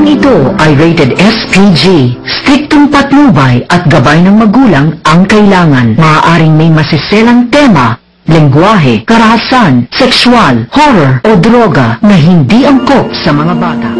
ito ay rated SPG. Striktong patnubay at gabay ng magulang ang kailangan. Maaaring may masiselang tema, lengguwahe, karahasan, sexual, horror o droga na hindi angkop sa mga bata.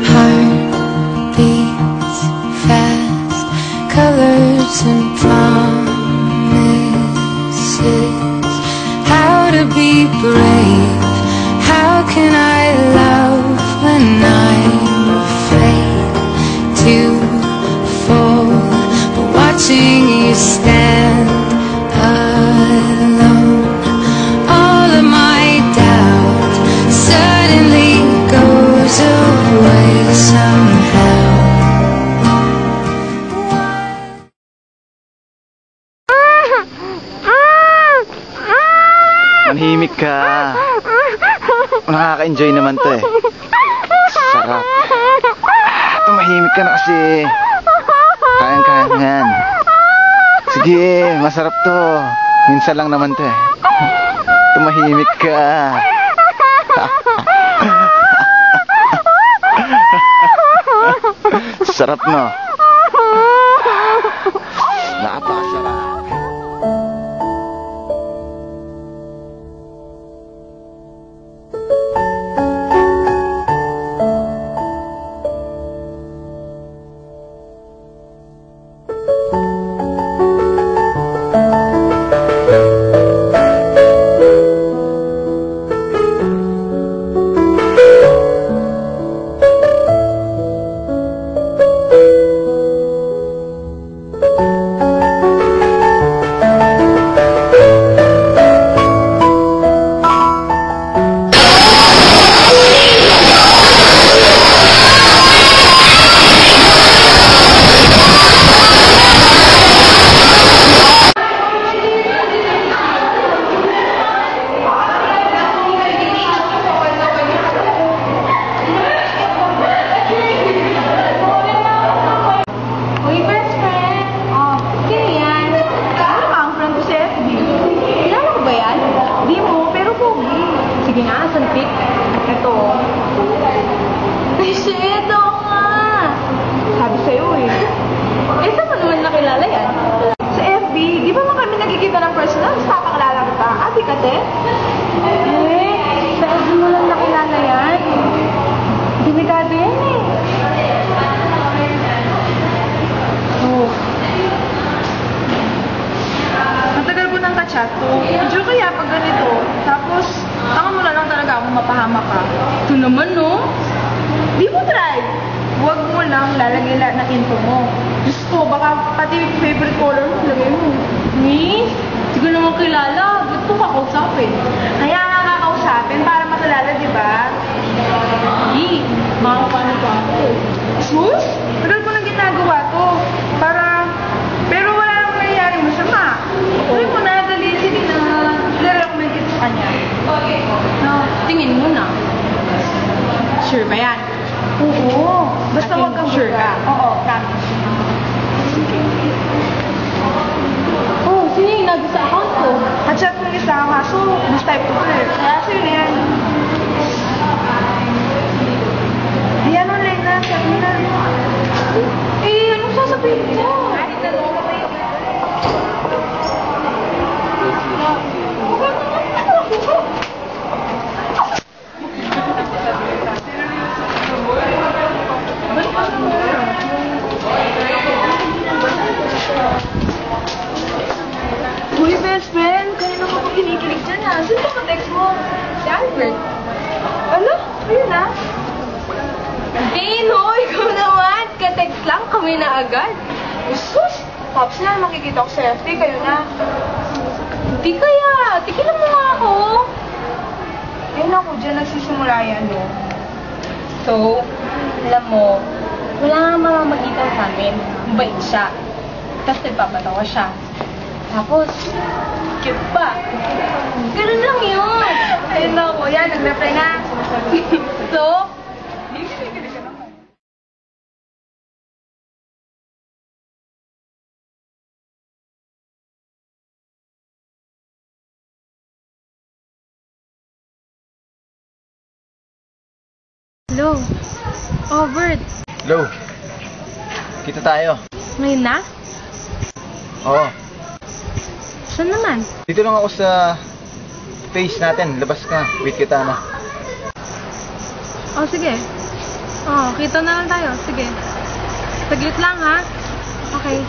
Heart beats fast, colors and promises. How to be brave? How can I love when I'm afraid to fall? But watching you stand alone, all of my doubt suddenly goes away somehow. Manhimik ka. Nakaka-enjoy naman to eh. Sarap. Tumahimik ka na kasi. Kayang-kayangan. Sige, masarap to. Minsan lang naman to eh. Tumahimik ka. Sarap no? Napakasarap. Medyo kaya pag ganito, tapos tanga mo na lang talaga ako mapahama ka. Ito naman no? Di mo try. Huwag mo lang lalagay lahat ng info mo. Diyos ko, baka pati favorite color mo lagay mo. Miss, hindi ko naman kilala. Ba't po kakausapin? Kaya nga kakausapin para makilala, di ba? Hindi, makakapano pa ako. Sus? Tagal ko nang ginagawa to. Pero wala namang nangyayari masama. Tuloy mo na, dali, sige na. I-recommend ito sa kanya. Okay. No, tingin mo na. Sure ba yan? Oo. Basta wag kang sure ka. Oo, promise. Oh, sino yung nag sa account ko? At-chat mo isa ka kaso, gusto type ko eh. Kaya sa'yo na yan. Ayan, online na. Sabi na. Eh, anong sasabihin ko? Kahit na doon kami. Uy, best friend, kanina ko kinikilig dyan ha. Sino ba ka-text mo? Si Albert. Ano? Ayun na. Hey, no! Ikaw naman! Ka-text lang kami na agad. Sus! Pops na, makikita ko sa FB, kayo na. Hindi kaya. Tigilan mo nga ako. Ayun ako, dyan nagsisimula yan, no? So, alam mo, wala nga mamamagitan sa amin. Mabait siya. Tapos nagpapatawa siya. Tapos, cute pa. Ganun lang yun. Ayun ako, yan, nag-reply na. So, Hello. Oh, Bert. Hello. Kita tayo. Ngayon na? Oo. Saan naman? Dito lang ako sa face natin. Labas ka. Wait kita na. Oh, sige. Oh, kita na lang tayo. Sige. Saglit lang, ha? Okay.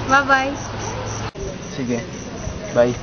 Bye-bye. Sige. Bye.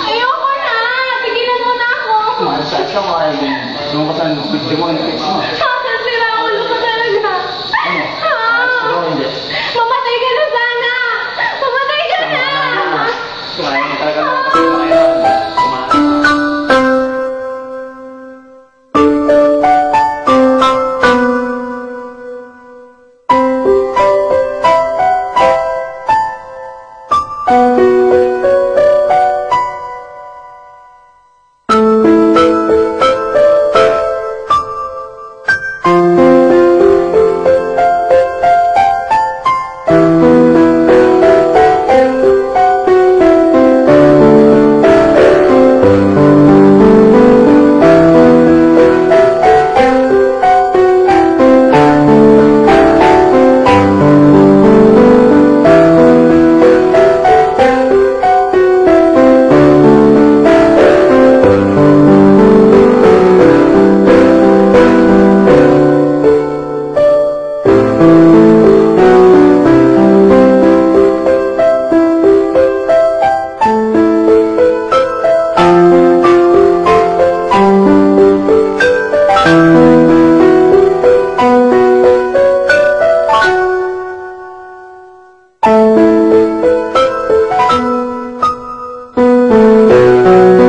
Ayoko na! Tigilan mo na ako! Sa kaya doon ka sa video mo yung text mo. Sira ulo ko talaga! Ano? Pero hindi. Mamatay ka na sana! Mamatay ka na! Kumain mo talaga naman kasi kumain. Thank